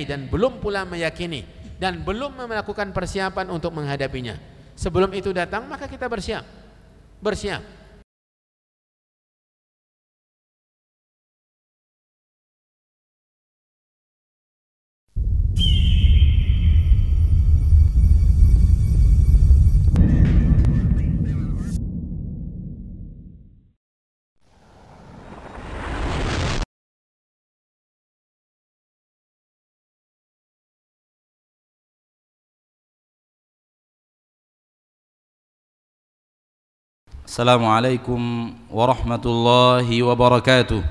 dan belum pula meyakini dan belum melakukan persiapan untuk menghadapinya. Sebelum itu datang, maka kita bersiap. Assalamualaikum warahmatullahi wabarakatuh.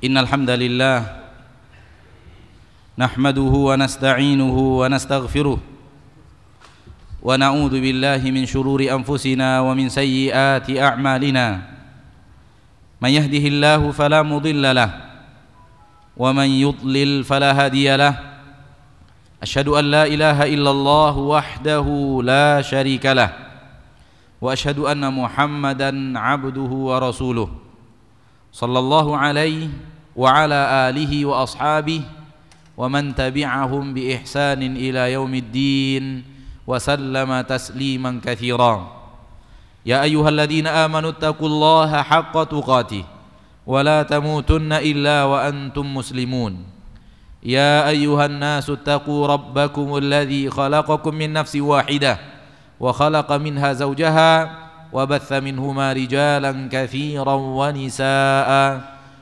Innal hamdalillah nahmaduhu wa nasta'inuhu wa nastaghfiruh wa na'udzu billahi min shururi anfusina wa min sayyiati a'malina. Man yahdihillahu fala mudilla lahu wa man yudlil fala hadiya lahu. Asyhadu an la ilaha illallah wahdahu la syarika lah wa asyhadu anna Muhammadan abduhu wa rasuluh sallallahu alaihi wa ala alihi wa ashabihi wa man tabi'ahum bi ihsanin ila yaumiddin wa sallama tasliman katsira. Ya ayyuhalladzina amanu taqullaha haqqa tuqatih wa la tamutunna illa wa antum muslimun. يا أيها الناس اتقوا ربكم الذي خلقكم من نفس واحدة وخلق منها زوجها وبث منهما رجالا كثيرا ونساء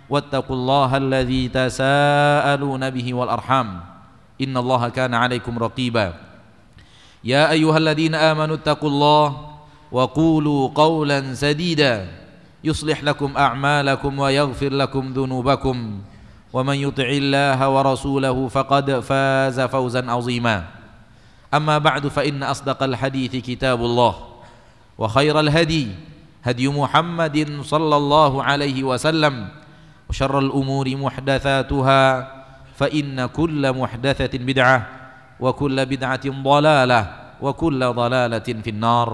واتقوا الله الذي تساءلون به والأرحام إن الله كان عليكم رقيبا. يا أيها الذين آمنوا اتقوا الله وقولوا قولا سديدا يصلح لكم أعمالكم ويغفر لكم ذنوبكم ومن يطع الله ورسوله فقد فاز فوزا عظيما. أما بعد فإن أصدق الحديث كتاب الله وخير الهدي هدي محمد صلى الله عليه وسلم وشر الأمور محدثاتها فإن كل محدثة بدعة وكل بدعة ضلالة وكل ضلالة في النار.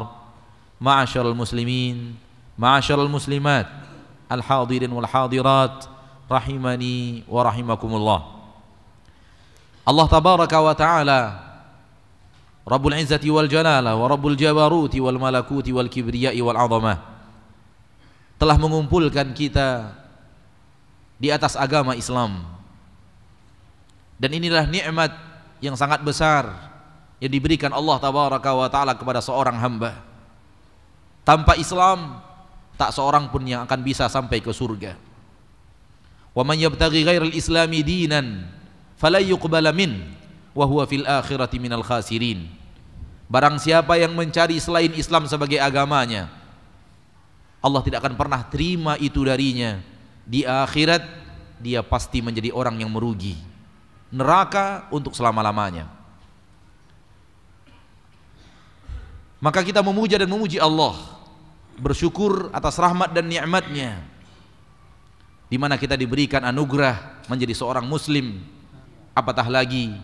معاشر المسلمين معاشر المسلمات الحاضرين والحاضرات rahimani wa rahimakumullah. Allah tabaraka wa ta'ala Rabbul izzati wal jalala wa Rabbul jabaruti wal malakuti wal kibriyai wal azamah telah mengumpulkan kita di atas agama Islam, dan inilah nikmat yang sangat besar yang diberikan Allah tabaraka wa ta'ala kepada seorang hamba. Tanpa Islam tak seorang pun yang akan bisa sampai ke surga. Wa man yabtaghi ghairal islami dinan fala yuqbala min wa huwa fil akhirati minal khasirin. Barang siapa yang mencari selain Islam sebagai agamanya, Allah tidak akan pernah terima itu darinya. Di akhirat dia pasti menjadi orang yang merugi, neraka untuk selama-lamanya. Maka kita memuja dan memuji Allah, bersyukur atas rahmat dan nikmatnya, di mana kita diberikan anugerah menjadi seorang muslim. Apatah lagi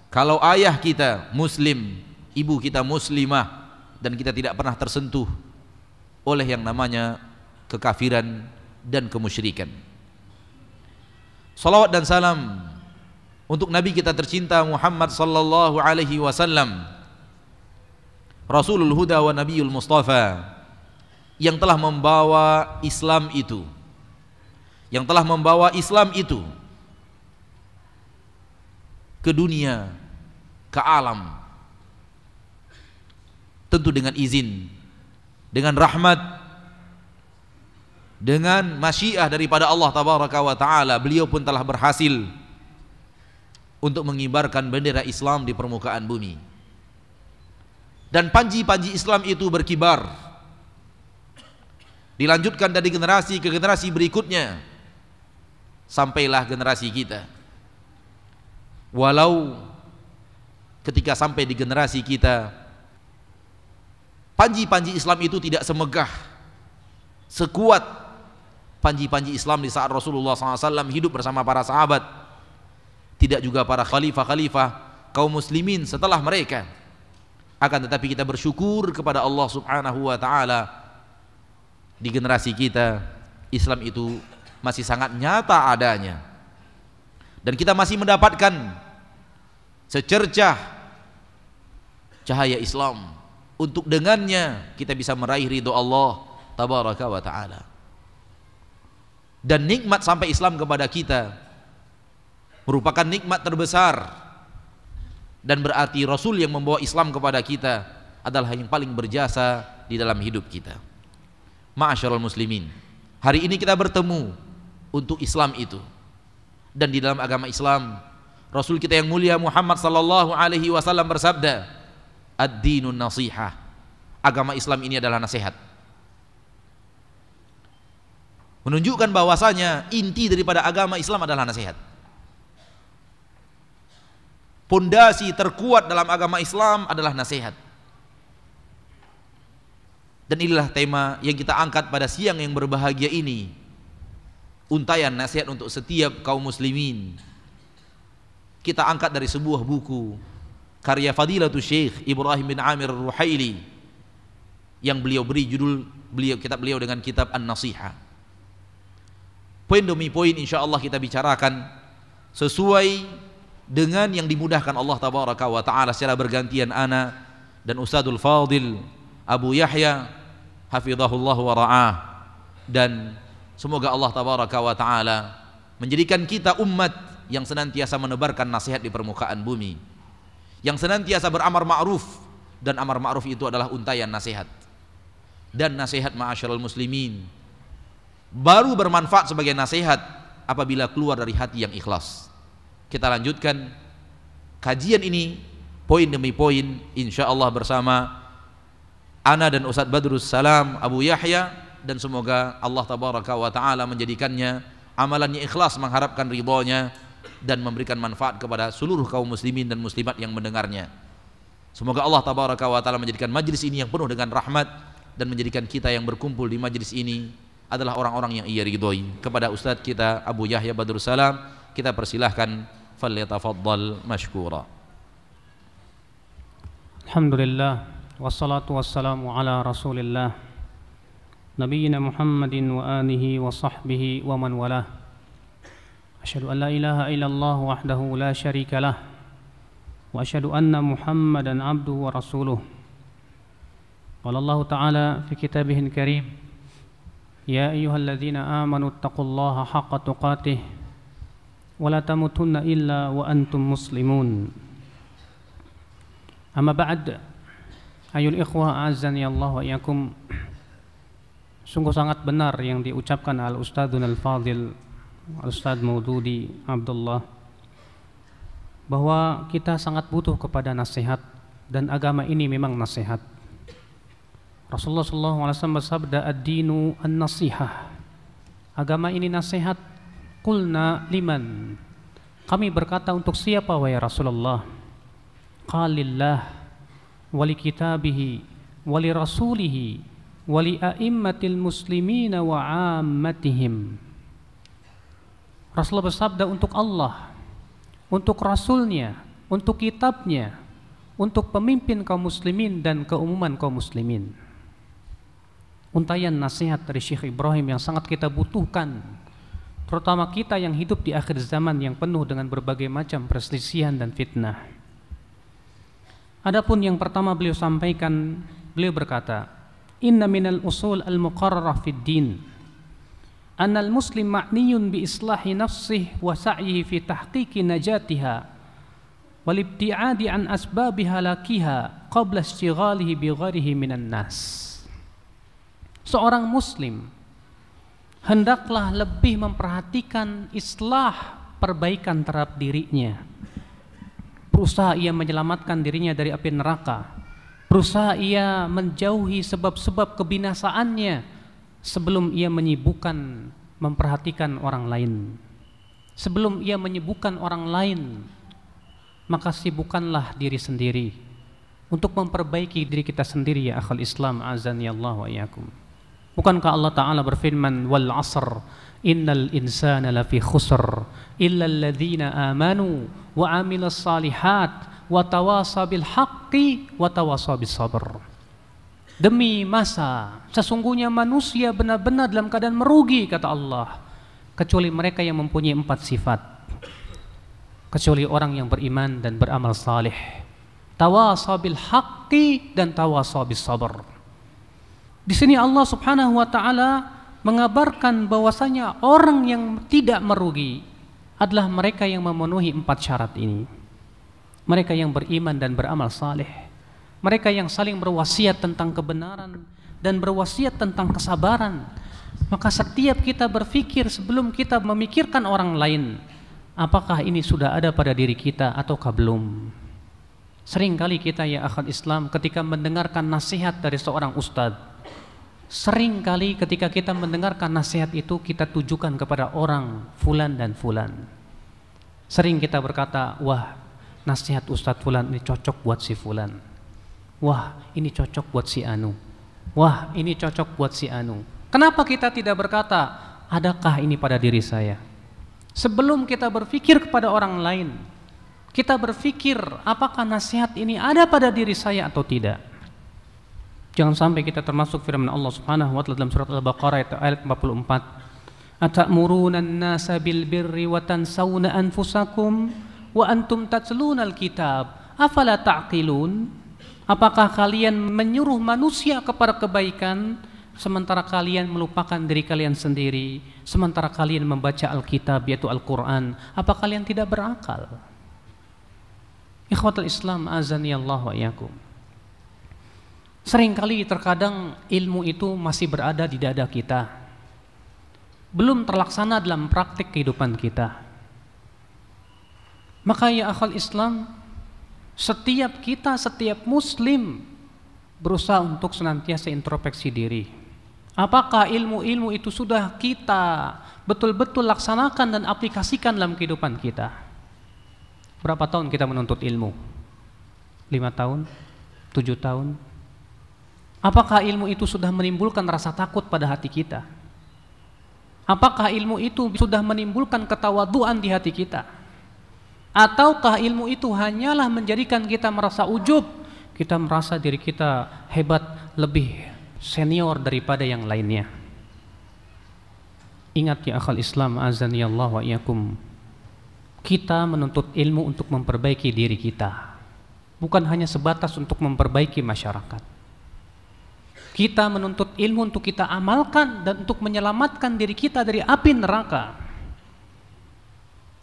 kalau ayah kita muslim, ibu kita muslimah, dan kita tidak pernah tersentuh oleh yang namanya kekafiran dan kemusyrikan. Salawat dan salam untuk Nabi kita tercinta Muhammad sallallahu alaihi wasallam, Rasulul Huda wa Nabiyul Mustafa, yang telah membawa Islam itu, ke dunia, ke alam, tentu dengan izin, dengan rahmat, dengan masyiah daripada Allah tabaraka wa ta'ala. Beliau pun telah berhasil untuk mengibarkan bendera Islam di permukaan bumi, dan panji-panji Islam itu berkibar, dilanjutkan dari generasi ke generasi berikutnya, sampailah generasi kita. Walau ketika sampai di generasi kita, panji-panji Islam itu tidak semegah, sekuat panji-panji Islam di saat Rasulullah SAW hidup bersama para sahabat, tidak juga para khalifah-khalifah kaum muslimin setelah mereka. Akan tetapi kita bersyukur kepada Allah Subhanahu wa ta'ala, di generasi kita Islam itu masih sangat nyata adanya, Dan kita masih mendapatkan secercah cahaya Islam. Untuk dengannya kita bisa meraih ridho Allah tabaraka wa ta'ala. Dan nikmat sampai Islam kepada kita merupakan nikmat terbesar, dan berarti Rasul yang membawa Islam kepada kita adalah yang paling berjasa di dalam hidup kita. Ma'asyiral muslimin, hari ini kita bertemu untuk Islam itu. Dan di dalam agama Islam, Rasul kita yang mulia Muhammad sallallahu alaihi wasallam bersabda, ad-dinun nasihah. Agama Islam ini adalah nasihat. Menunjukkan bahwasanya inti daripada agama Islam adalah nasihat. Pondasi terkuat dalam agama Islam adalah nasihat. Dan inilah tema yang kita angkat pada siang yang berbahagia ini. Untayan nasihat untuk setiap kaum muslimin. Kita angkat dari sebuah buku karya Fadilatul Syekh Ibrahim bin Amir Ar-Ruhaili, yang beliau beri judul kitab beliau dengan kitab An-Nasihah. Poin demi poin insyaallah kita bicarakan sesuai dengan yang dimudahkan Allah tabaraka wa taala secara bergantian, ana dan Ustadzul Fadil Abu Yahya hafizahullah wa ra'ah. Dan semoga Allah tabaraka wa taala menjadikan kita umat yang senantiasa menebarkan nasihat di permukaan bumi, yang senantiasa beramar ma'ruf, dan amar ma'ruf itu adalah untayan nasihat. Dan nasihat ma'asyiral muslimin baru bermanfaat sebagai nasihat apabila keluar dari hati yang ikhlas. Kita lanjutkan kajian ini poin demi poin insyaallah bersama ana dan Ustadz Badrus Salam Abu Yahya, dan semoga Allah tabaraka wa taala menjadikannya amalannya ikhlas mengharapkan ridhonya dan memberikan manfaat kepada seluruh kaum muslimin dan muslimat yang mendengarnya. Semoga Allah tabaraka wa taala menjadikan majlis ini yang penuh dengan rahmat, dan menjadikan kita yang berkumpul di majlis ini adalah orang-orang yang Ia ridhoi. Kepada Ustadz kita Abu Yahya Badrus Salam kita persilahkan, falyatafaddal mashkura. Alhamdulillah wassalatu wassalamu ala Rasulillah nabiyyina Muhammadin wa alihi wa sahbihi wa man walah. Asyhadu an la ilaha illallah wahdahu la syarika lah wa asyhadu anna Muhammadan abduhu wa rasuluh. Qala Allah ta'ala fi kitabihil karim, ya ayyuhalladzina amanu taqullaha haqqa tuqatih wa la tamutunna illa wa antum muslimun. Amma ba'd, ayul ikhwah a'azzani Allah wa iyyakum. Sungguh sangat benar yang diucapkan al-Ustadzun al-Fadil Al-Ustadz Maududi Abdullah, bahwa kita sangat butuh kepada nasihat, dan agama ini memang nasihat. Rasulullah SAW bersabda, ad-dinu an-nasihah. Agama ini nasihat. Qulna liman. Kami berkata, untuk siapa wahai Rasulullah? Qalillah wali kitabihi wali rasulihi wali a'immatil muslimina wa ammatihim. Rasulullah bersabda, untuk Allah, untuk Rasulnya, untuk kitabnya, untuk pemimpin kaum muslimin dan keumuman kaum muslimin. Untayan nasihat dari Syekh Ibrahim yang sangat kita butuhkan, terutama kita yang hidup di akhir zaman yang penuh dengan berbagai macam perselisihan dan fitnah. Adapun yang pertama beliau sampaikan, beliau berkata, inna minal usul al-muqarrarah fid din annal muslim ma'niyun bi islahi nafsihi wa sa'yihi fi tahqiqi najatiha wal ibti'adi an asbabi halakiha qabla istighalihi bi ghairihi minan nas. Seorang muslim hendaklah lebih memperhatikan islah, perbaikan terhadap dirinya, berusaha ia menyelamatkan dirinya dari api neraka, berusaha ia menjauhi sebab-sebab kebinasaannya sebelum ia menyibukkan memperhatikan orang lain. Sebelum ia menyibukkan orang lain, maka sibukkanlah diri sendiri untuk memperbaiki diri kita sendiri, ya akhal Islam azani Allah wa iyyakum. Bukankah Allah Ta'ala berfirman, wal asr innal insana lafi khusr illa alladhina amanu wa amilus salihat wa tawasa bil haqqi wa tawasa bis sabr. Demi masa, sesungguhnya manusia benar-benar dalam keadaan merugi, kata Allah, kecuali mereka yang mempunyai 4 sifat. kecuali orang yang beriman dan beramal saleh. Tawasaw bil haqqi dan tawasaw bis sabr. Di sini Allah Subhanahu wa taala mengabarkan bahwasanya orang yang tidak merugi adalah mereka yang memenuhi 4 syarat ini. Mereka yang beriman dan beramal saleh. Mereka yang saling berwasiat tentang kebenaran dan berwasiat tentang kesabaran. Maka setiap kita berpikir sebelum kita memikirkan orang lain, apakah ini sudah ada pada diri kita ataukah belum? Seringkali kita ya akhwat Islam ketika mendengarkan nasihat dari seorang ustadz, seringkali ketika kita mendengarkan nasihat itu kita tujukan kepada orang fulan dan fulan. Sering kita berkata, wah nasihat ustadz fulan ini cocok buat si fulan. Wah ini cocok buat si anu. Wah ini cocok buat si anu. Kenapa kita tidak berkata, adakah ini pada diri saya? Sebelum kita berpikir kepada orang lain, kita berpikir apakah nasihat ini ada pada diri saya atau tidak. Jangan sampai kita termasuk firman Allah Subhanahu wa taala dalam surat Al-Baqarah ayat 44. Atamuruna an-nasa bil birri wa tansawna anfusakum wa antum tatluna al-kitab afala ta'qilun? Apakah kalian menyuruh manusia kepada kebaikan sementara kalian melupakan diri kalian sendiri, sementara kalian membaca Alkitab yaitu Al-Qur'an? Apa kalian tidak berakal? Ikhwatul Islam azani Allah wa iyyakum. Seringkali terkadang ilmu itu masih berada di dada kita, belum terlaksana dalam praktik kehidupan kita. Maka ya akhwal Islam, setiap kita, setiap muslim berusaha untuk senantiasa introspeksi diri. Apakah ilmu-ilmu itu sudah kita betul-betul laksanakan dan aplikasikan dalam kehidupan kita? Berapa tahun kita menuntut ilmu? 5 tahun? 7 tahun? Apakah ilmu itu sudah menimbulkan rasa takut pada hati kita? Apakah ilmu itu sudah menimbulkan ketawaduan di hati kita? Ataukah ilmu itu hanyalah menjadikan kita merasa ujub, kita merasa diri kita hebat, lebih senior daripada yang lainnya? Ingat ya akhal Islam azani Allah wa iyyakum, kita menuntut ilmu untuk memperbaiki diri kita, bukan hanya sebatas untuk memperbaiki masyarakat. Kita menuntut ilmu untuk kita amalkan dan untuk menyelamatkan diri kita dari api neraka.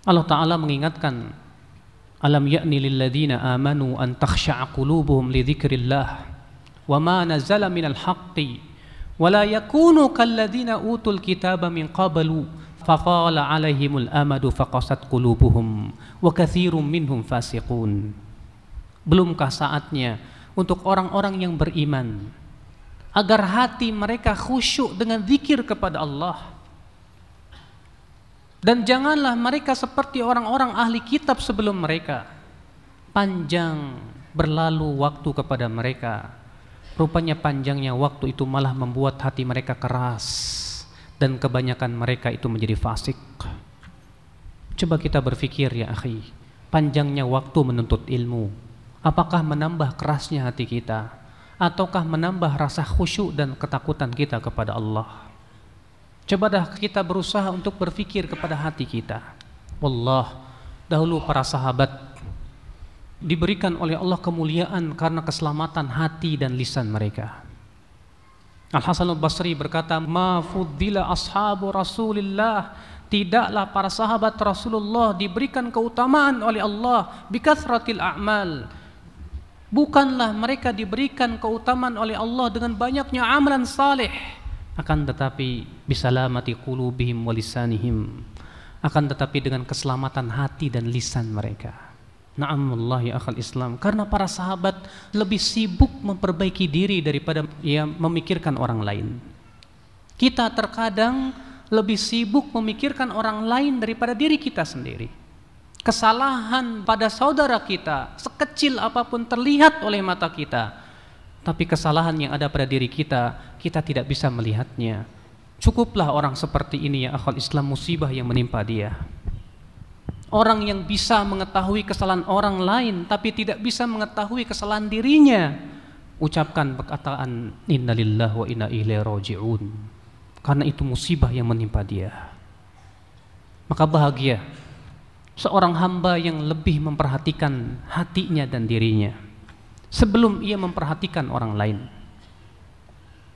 Allah Ta'ala mengingatkan, alam ya'ni lilladzina amanu an takhsha'a qulubuhum li dzikrillah wa ma nazala minal haqqi wa la yakunu kalladzina utul kitaba min qablu faqala alaihimul amadu faqasat qulubuhum wa katsirum minhum fasiqun. Belumkah saatnya untuk orang-orang yang beriman agar hati mereka khusyuk dengan zikir kepada Allah, dan janganlah mereka seperti orang-orang ahli kitab sebelum mereka, panjang berlalu waktu kepada mereka, rupanya panjangnya waktu itu malah membuat hati mereka keras dan kebanyakan mereka itu menjadi fasik. Coba kita berpikir ya akhi, panjangnya waktu menuntut ilmu, apakah menambah kerasnya hati kita, ataukah menambah rasa khusyuk dan ketakutan kita kepada Allah? Coba dah kita berusaha untuk berpikir kepada hati kita. Wallah, dahulu para sahabat diberikan oleh Allah kemuliaan karena keselamatan hati dan lisan mereka. Al-Hasan al-Basri berkata, ma fuddila ashabu Rasulillah, tidaklah para sahabat Rasulullah diberikan keutamaan oleh Allah bikathratil a'mal, bukanlah mereka diberikan keutamaan oleh Allah dengan banyaknya amalan saleh, akan tetapi bisalamati qulubihim wa lisanihim, akan tetapi dengan keselamatan hati dan lisan mereka. Na'amullah ya akhal Islam, karena para sahabat lebih sibuk memperbaiki diri daripada memikirkan orang lain. Kita terkadang lebih sibuk memikirkan orang lain daripada diri kita sendiri. Kesalahan pada saudara kita sekecil apapun terlihat oleh mata kita, tapi kesalahan yang ada pada diri kita, kita tidak bisa melihatnya. Cukuplah orang seperti ini ya akhwal Islam, musibah yang menimpa dia. Orang yang bisa mengetahui kesalahan orang lain tapi tidak bisa mengetahui kesalahan dirinya, ucapkan perkataan innalillahi wa inna ilaihi raji'un, karena itu musibah yang menimpa dia. Maka bahagia seorang hamba yang lebih memperhatikan hatinya dan dirinya sebelum ia memperhatikan orang lain.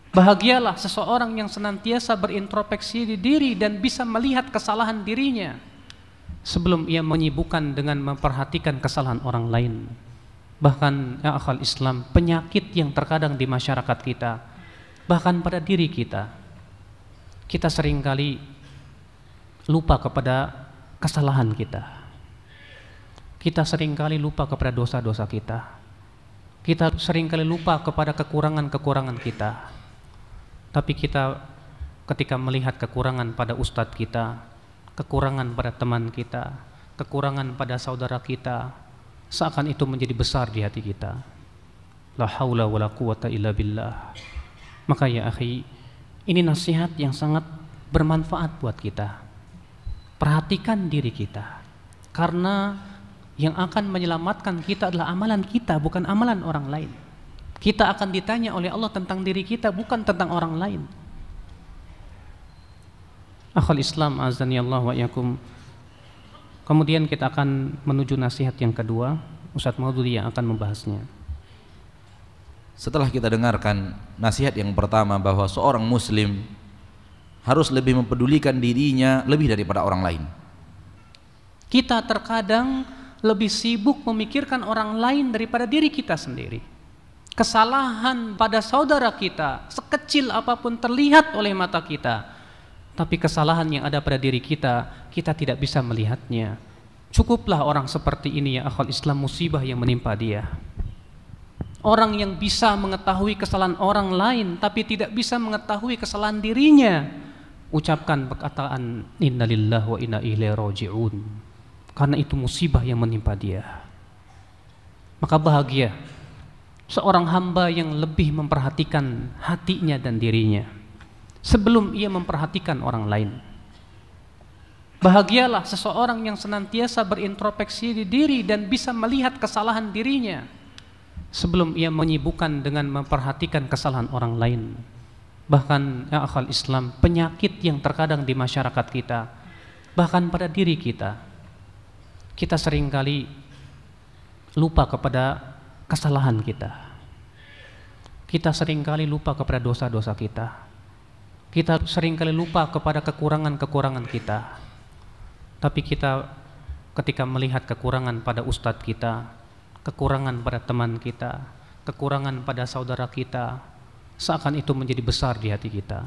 Bahagialah seseorang yang senantiasa berintrospeksi di diri dan bisa melihat kesalahan dirinya sebelum ia menyibukkan dengan memperhatikan kesalahan orang lain. Bahkan ya akhal Islam, penyakit yang terkadang di masyarakat kita, bahkan pada diri kita seringkali lupa kepada kesalahan kita. Kita seringkali lupa kepada dosa-dosa kita. Kita seringkali lupa kepada kekurangan-kekurangan kita. Tapi kita ketika melihat kekurangan pada ustadz kita, kekurangan pada teman kita, kekurangan pada saudara kita, seakan itu menjadi besar di hati kita. La haula wala quwata illa billah. Maka ya akhi, ini nasihat yang sangat bermanfaat buat kita. Perhatikan diri kita, karena yang akan menyelamatkan kita adalah amalan kita, bukan amalan orang lain. Kita akan ditanya oleh Allah tentang diri kita, bukan tentang orang lain. Akhul Islam azani Allah wa iyyakum. Kemudian kita akan menuju nasihat yang kedua. Ustadz Maududi yang akan membahasnya. Setelah kita dengarkan nasihat yang pertama bahwa seorang muslim harus lebih mempedulikan dirinya lebih daripada orang lain. Kita terkadang lebih sibuk memikirkan orang lain daripada diri kita sendiri. Kesalahan pada saudara kita sekecil apapun terlihat oleh mata kita, tapi kesalahan yang ada pada diri kita, kita tidak bisa melihatnya. Cukuplah orang seperti ini ya akhwal Islam, musibah yang menimpa dia. Orang yang bisa mengetahui kesalahan orang lain tapi tidak bisa mengetahui kesalahan dirinya, ucapkan perkataan innalillahi wa inna ilaihi raji'un, karena itu musibah yang menimpa dia. Maka bahagia seorang hamba yang lebih memperhatikan hatinya dan dirinya sebelum ia memperhatikan orang lain. Bahagialah seseorang yang senantiasa berintrospeksi di diri dan bisa melihat kesalahan dirinya sebelum ia menyibukkan dengan memperhatikan kesalahan orang lain. Bahkan ya akhal Islam, penyakit yang terkadang di masyarakat kita, bahkan pada diri kita seringkali lupa kepada kesalahan kita. Kita seringkali lupa kepada dosa-dosa kita. Kita seringkali lupa kepada kekurangan-kekurangan kita. Tapi kita ketika melihat kekurangan pada ustadz kita, kekurangan pada teman kita, kekurangan pada saudara kita, seakan itu menjadi besar di hati kita.